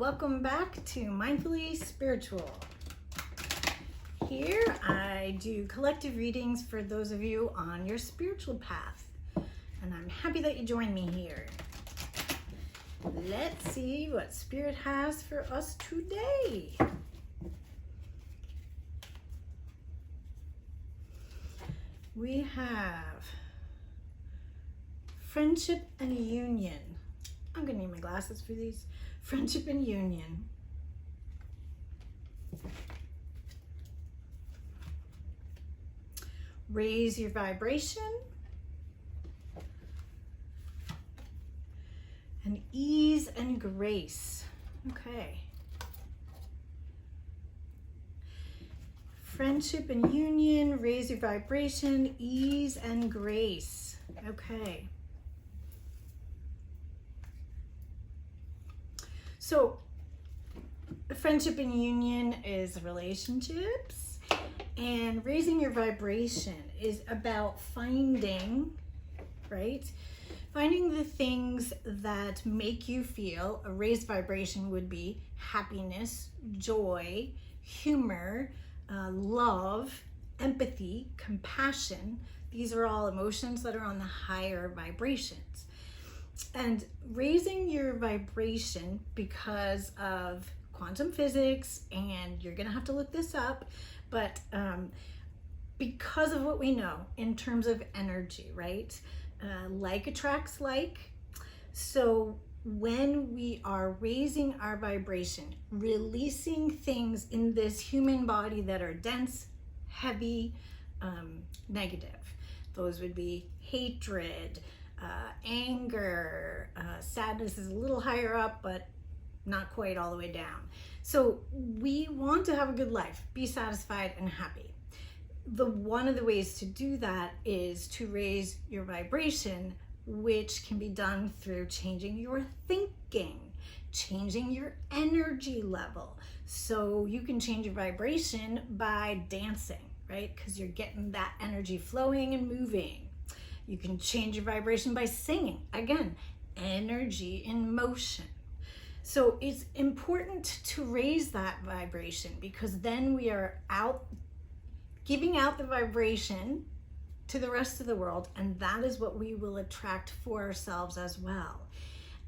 welcome back to Mindfully Spiritual. Here I do collective readings for those of you on your spiritual path, and I'm happy that you joined me here. Let's see what Spirit has for us today. We have friendship and union. I'm gonna need my glasses for these. Friendship and union. Raise your vibration. And ease and grace. Okay. Friendship and union, raise your vibration, ease and grace. Okay. So, friendship and union is relationships, and raising your vibration is about finding, right? Finding the things that make you feel. A raised vibration would be happiness, joy, humor, love, empathy, compassion. These are all emotions that are on the higher vibrations. And raising your vibration because of quantum physics, and you're gonna have to look this up, but because of what we know in terms of energy, right? Like attracts like. So when we are raising our vibration, releasing things in this human body that are dense, heavy, negative, those would be hatred, anger, sadness is a little higher up, but not quite all the way down. So we want to have a good life, be satisfied and happy. One of the ways to do that is to raise your vibration, which can be done through changing your thinking, changing your energy level. So you can change your vibration by dancing, right? Because you're getting that energy flowing and moving. You can change your vibration by singing. Again, energy in motion. So it's important to raise that vibration, because then we are giving out the vibration to the rest of the world, and that is what we will attract for ourselves as well.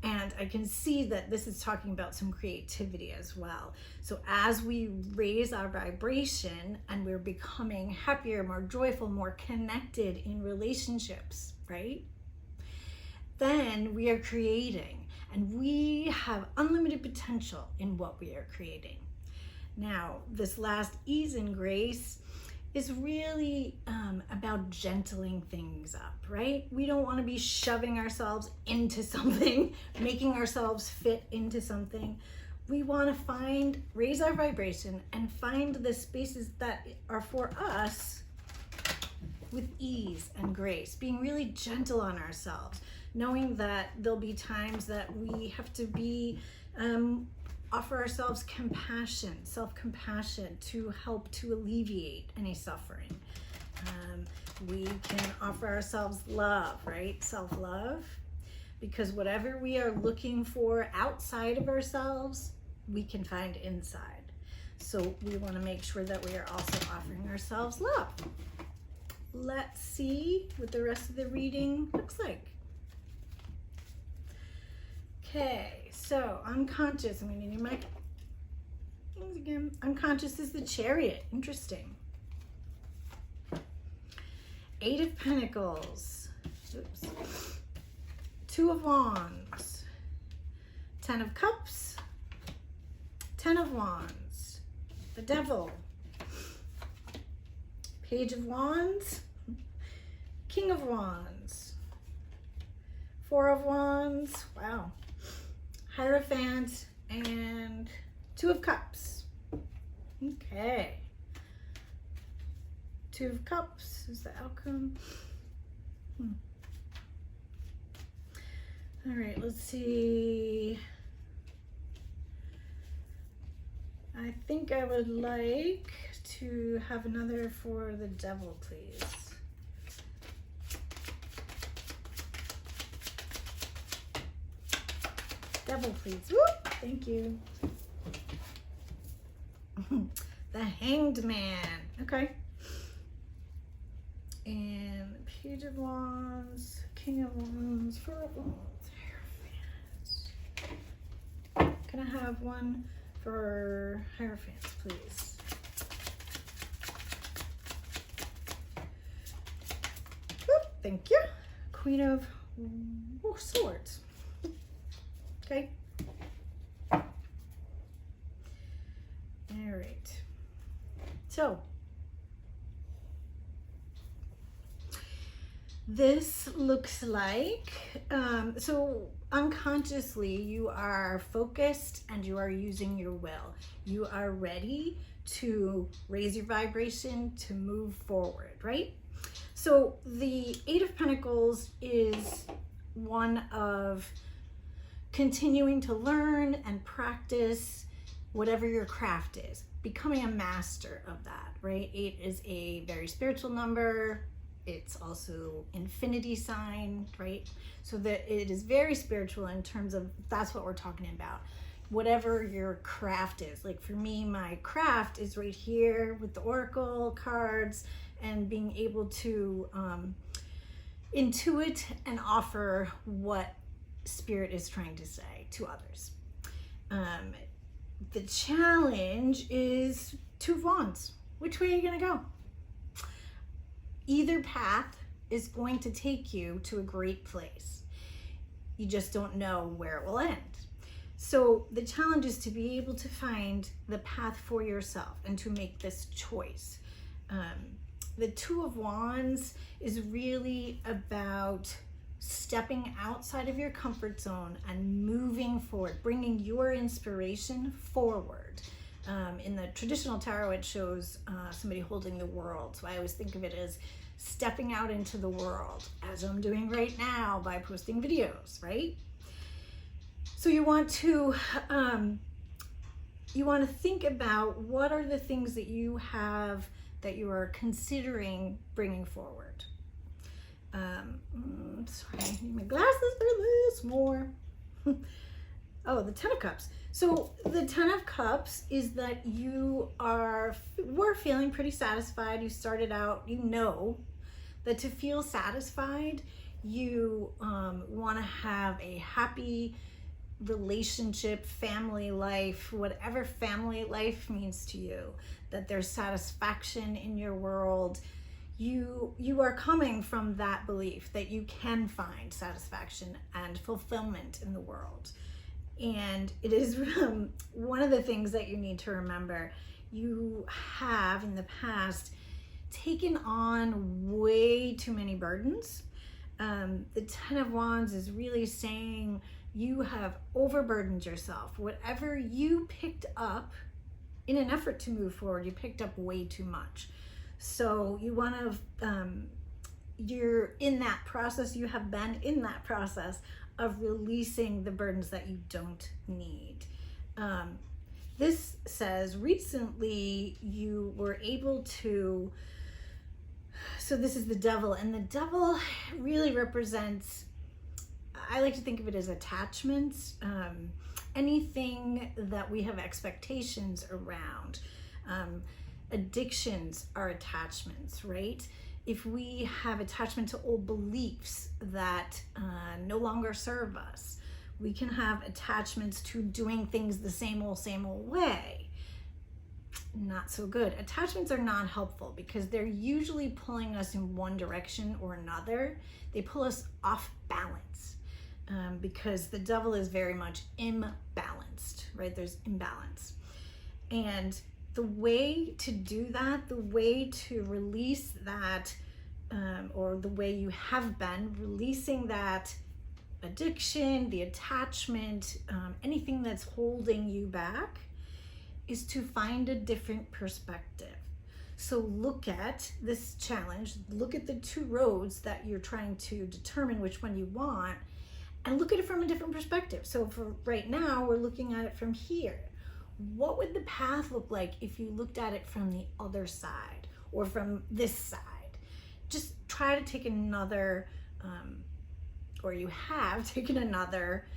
And I can see that this is talking about some creativity as well. So as we raise our vibration and we're becoming happier, more joyful, more connected in relationships, right? Then we are creating, and we have unlimited potential in what we are creating. Now, this last ease and grace is really about gentling things up, right? We don't want to be shoving ourselves into something, making ourselves fit into something. We want to raise our vibration and find the spaces that are for us with ease and grace, being really gentle on ourselves, knowing that there'll be times that we have to be offer ourselves compassion, self-compassion, to help to alleviate any suffering. We can offer ourselves love, right? Self-love, because whatever we are looking for outside of ourselves, we can find inside. So we want to make sure that we are also offering ourselves love. Let's see what the rest of the reading looks like. Okay, so unconscious. I'm going to need my things again. Unconscious is the Chariot. Interesting. 8 of Pentacles. Oops. 2 of Wands. 10 of Cups. 10 of Wands. The Devil. Page of Wands. King of Wands. 4 of Wands. Wow. Hierophant, and 2 of Cups. Okay. 2 of Cups is the outcome. All right, let's see. I think I would like to have another for the Devil, please. Devil, please. Whoop. Thank you. The Hanged Man. Okay. And Page of Wands, King of Wands, Four of Wands, Hierophant. Can I have one for Hierophant, please? Oop, thank you. Queen of Swords. Okay. All right. So this looks like, so unconsciously you are focused and you are using your will. You are ready to raise your vibration, to move forward, right? So the Eight of Pentacles is one of continuing to learn and practice whatever your craft is, becoming a master of that, right? 8 is a very spiritual number. It's also infinity sign, right? So that it is very spiritual in terms of, that's what we're talking about. Whatever your craft is. Like for me, my craft is right here with the oracle cards and being able to intuit and offer what spirit is trying to say to others. The challenge is Two of Wands. Which way are you gonna go? Either path is going to take you to a great place. You just don't know where it will end. So the challenge is to be able to find the path for yourself and to make this choice. The Two of Wands is really about stepping outside of your comfort zone and moving forward, bringing your inspiration forward. In the traditional tarot, it shows somebody holding the world. So I always think of it as stepping out into the world, as I'm doing right now by posting videos, right? So you want to think about what are the things that you have that you are considering bringing forward. Sorry, I need my glasses for this more. Oh, the Ten of Cups. So the Ten of Cups is that you were feeling pretty satisfied. You started out, you know that to feel satisfied, you want to have a happy relationship, family life, whatever family life means to you, that there's satisfaction in your world. You are coming from that belief that you can find satisfaction and fulfillment in the world. And it is one of the things that you need to remember. You have in the past taken on way too many burdens. The Ten of Wands is really saying you have overburdened yourself. Whatever you picked up in an effort to move forward, you picked up way too much. So you want to, you're in that process, you have been in that process of releasing the burdens that you don't need. This says recently you were able to, so this is the Devil, and the Devil really represents, I like to think of it as attachments, anything that we have expectations around. Addictions are attachments, right? If we have attachment to old beliefs that no longer serve us, we can have attachments to doing things the same old way. Not so good. Attachments are not helpful because they're usually pulling us in one direction or another. They pull us off balance because the Devil is very much imbalanced, right? There's imbalance. And the way to do that, the way to release that, or the way you have been releasing that addiction, the attachment, anything that's holding you back, is to find a different perspective. So look at this challenge, look at the two roads that you're trying to determine which one you want, and look at it from a different perspective. So for right now, we're looking at it from here. What would the path look like if you looked at it from the other side or from this side? Just try to take another, or you have taken another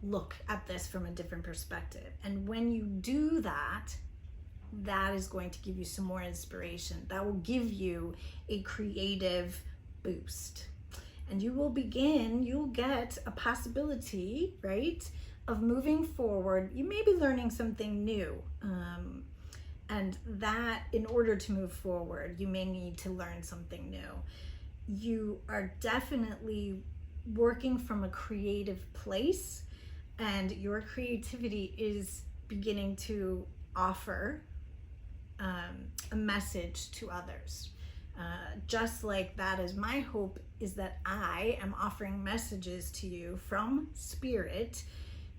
look at this from a different perspective. And when you do that, that is going to give you some more inspiration. That will give you a creative boost. And you'll get a possibility, right, of moving forward. You may be learning something new. And that, in order to move forward, you may need to learn something new. You are definitely working from a creative place, and your creativity is beginning to offer a message to others. Just like that is my hope, is that I am offering messages to you from Spirit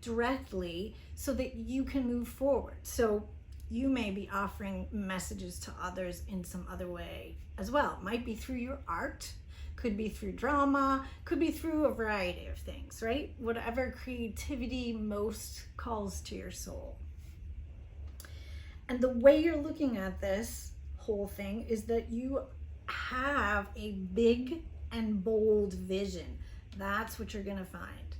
directly so that you can move forward. So you may be offering messages to others in some other way as well. It might be through your art, could be through drama, could be through a variety of things, right? Whatever creativity most calls to your soul. And the way you're looking at this whole thing is that you have a big and bold vision. That's what you're gonna find.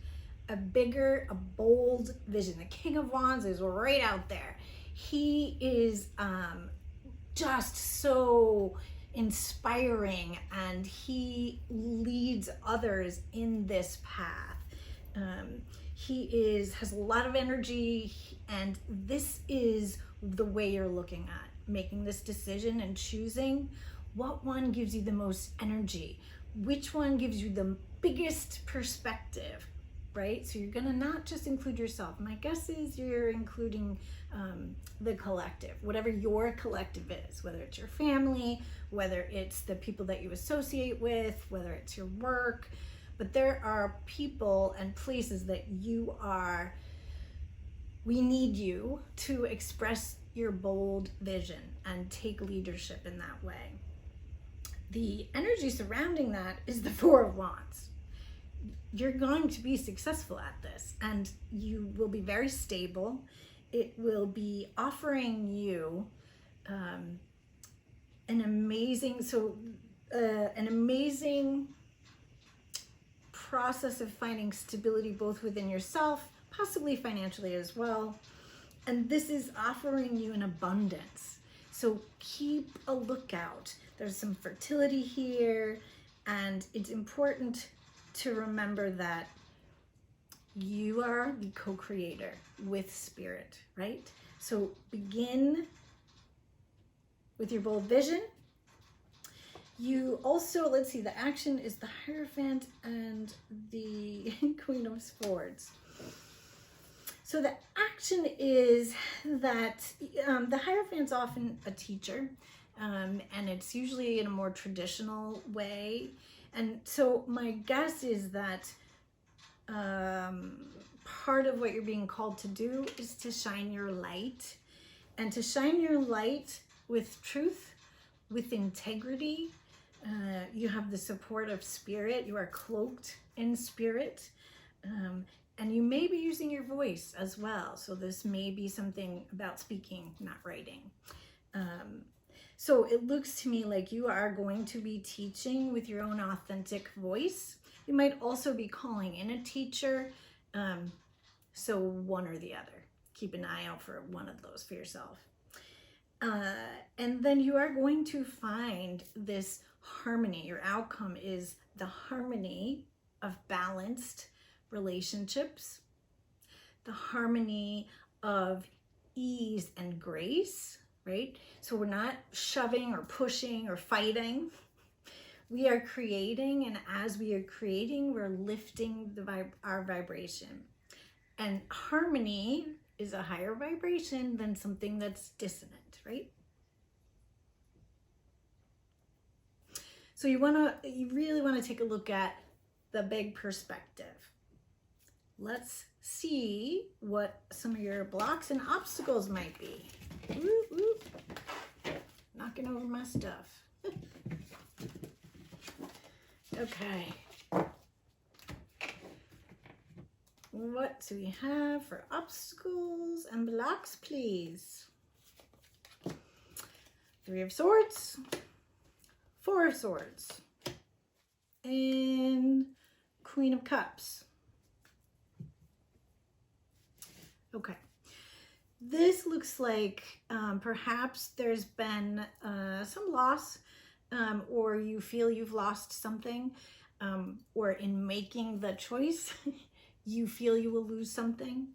A bigger, a bold vision. The King of Wands is right out there. He is just so inspiring, and he leads others in this path. He has a lot of energy, and this is the way you're looking at making this decision and choosing what one gives you the most energy, which one gives you the biggest perspective, right? So you're gonna not just include yourself. My guess is you're including the collective, whatever your collective is, whether it's your family, whether it's the people that you associate with, whether it's your work. But there are people and places that we need you to express your bold vision and take leadership in that way. The energy surrounding that is the Four of Wands. You're going to be successful at this, and you will be very stable. It will be offering you an amazing process of finding stability both within yourself, possibly financially as well. And this is offering you an abundance. So keep a lookout. There's some fertility here, and it's important to remember that you are the co-creator with Spirit, right? So begin with your bold vision. You also, let's see, the action is the Hierophant and the Queen of Swords. So the action is that the Hierophant's often a teacher, and it's usually in a more traditional way. And so my guess is that part of what you're being called to do is to shine your light, and to shine your light with truth, with integrity. You have the support of Spirit. You are cloaked in Spirit. And you may be using your voice as well. So this may be something about speaking, not writing. So it looks to me like you are going to be teaching with your own authentic voice. You might also be calling in a teacher. So one or the other. Keep an eye out for one of those for yourself. And then you are going to find this harmony. Your outcome is the harmony of balanced relationships, the harmony of ease and grace, right? So we're not shoving or pushing or fighting. We are creating, and as we are creating, we're lifting our vibration. And harmony is a higher vibration than something that's dissonant, right? So you really want to take a look at the big perspective. Let's see what some of your blocks and obstacles might be. Ooh, ooh. Knocking over my stuff. Okay. What do we have for obstacles and blocks, please? Three of Swords, Four of Swords, and Queen of Cups. Okay. This looks like perhaps there's been some loss, or you feel you've lost something, or in making the choice, you feel you will lose something.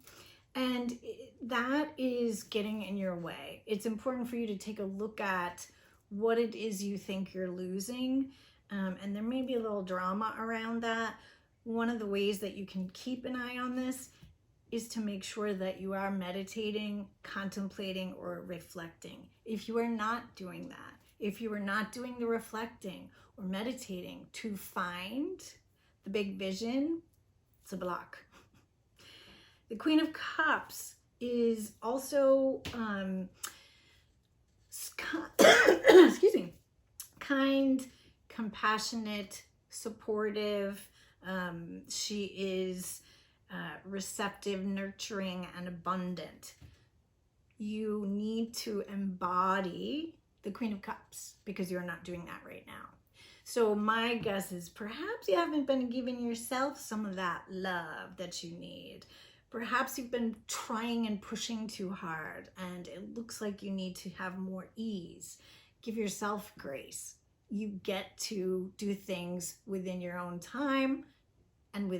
And that is getting in your way. It's important for you to take a look at what it is you think you're losing. And there may be a little drama around that. One of the ways that you can keep an eye on this is to make sure that you are meditating, contemplating, or reflecting. If you are not doing that, if you are not doing the reflecting or meditating to find the big vision, it's a block. The Queen of Cups is also, excuse me, kind, compassionate, supportive. She is receptive, nurturing, and abundant. You need to embody the Queen of Cups because you're not doing that right now. So my guess is perhaps you haven't been giving yourself some of that love that you need. Perhaps you've been trying and pushing too hard and it looks like you need to have more ease. Give yourself grace. You get to do things within your own time and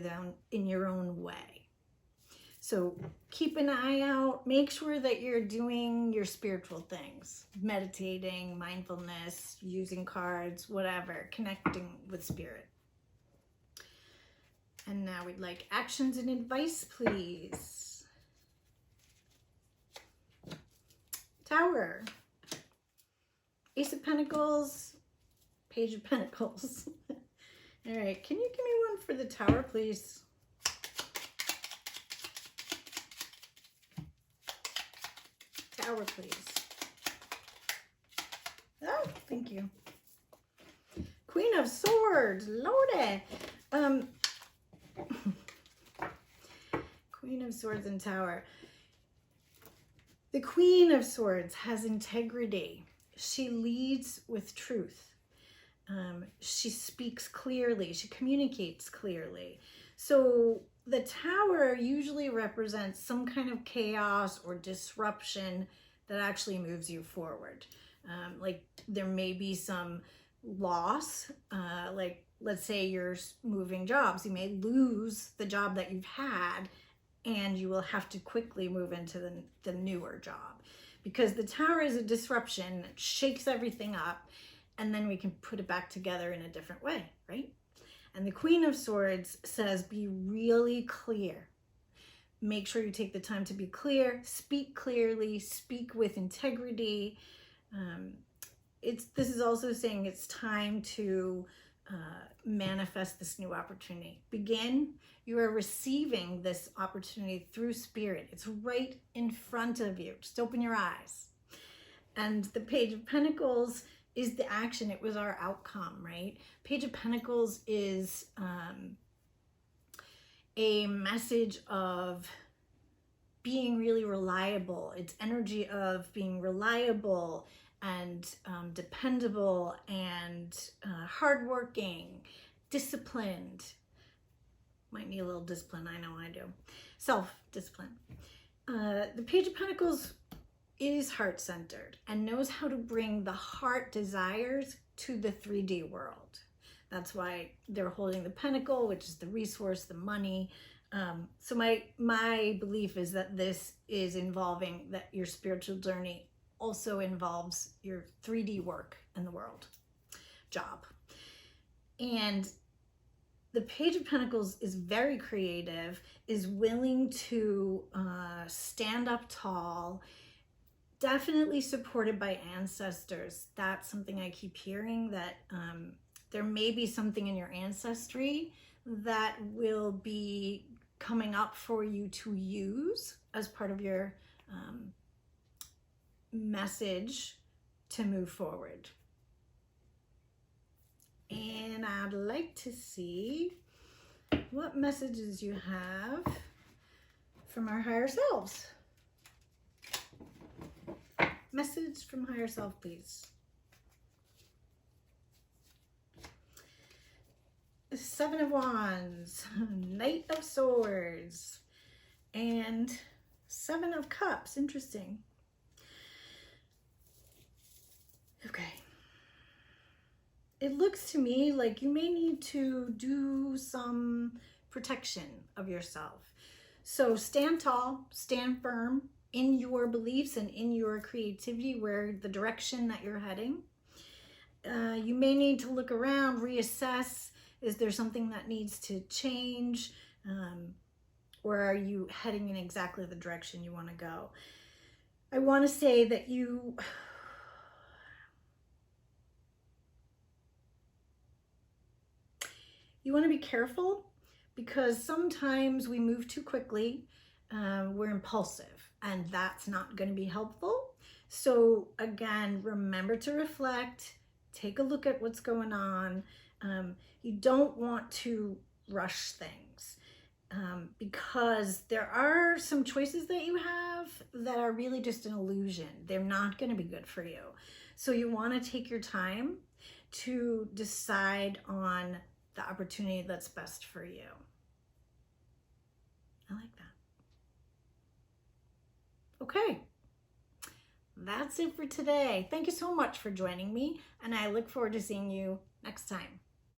in your own way. So keep an eye out. Make sure that you're doing your spiritual things, meditating, mindfulness, using cards, whatever, connecting with spirit. And now we'd like actions and advice, please. Tower, Ace of Pentacles, Page of Pentacles. All right, can you give me one for the Tower, please? Tower, please. Oh, thank you. Queen of Swords, Lordy. Queen of Swords and Tower. The Queen of Swords has integrity. She leads with truth. She speaks clearly. She communicates clearly. So the Tower usually represents some kind of chaos or disruption that actually moves you forward. Like there may be some loss, like let's say you're moving jobs. You may lose the job that you've had and you will have to quickly move into the newer job because the Tower is a disruption, it shakes everything up, and then we can put it back together in a different way, right? And the Queen of Swords says, be really clear. Make sure you take the time to be clear, speak clearly, speak with integrity. This is also saying it's time to manifest this new opportunity. Begin. You are receiving this opportunity through spirit. It's right in front of you. Just open your eyes. And the Page of Pentacles is the action. It was our outcome, right? Page of Pentacles is a message of being really reliable. It's energy of being reliable and dependable and hardworking, disciplined. Might need a little discipline, I know I do. Self-discipline. The Page of Pentacles is heart-centered and knows how to bring the heart desires to the 3D world. That's why they're holding the pentacle, which is the resource, the money. So my belief is that this is involving that your spiritual journey also involves your 3D work in the world, job. And the Page of Pentacles is very creative, is willing to stand up tall, definitely supported by ancestors. That's something I keep hearing, that there may be something in your ancestry that will be coming up for you to use as part of your message to move forward. And I'd like to see what messages you have from our higher selves. Message from higher self, please. The Seven of Wands, Knight of Swords, and Seven of Cups, interesting. Okay. It looks to me like you may need to do some protection of yourself. So stand tall, stand firm in your beliefs and in your creativity, where the direction that you're heading. You may need to look around, reassess. Is there something that needs to change? Or are you heading in exactly the direction you want to go? I want to say that you want to be careful, because sometimes we move too quickly. We're impulsive, and that's not going to be helpful. So again, remember to reflect, take a look at what's going on. You don't want to rush things, because there are some choices that you have that are really just an illusion. They're not going to be good for you. So you want to take your time to decide on the opportunity that's best for you. I like that. Okay, that's it for today. Thank you so much for joining me, and I look forward to seeing you next time.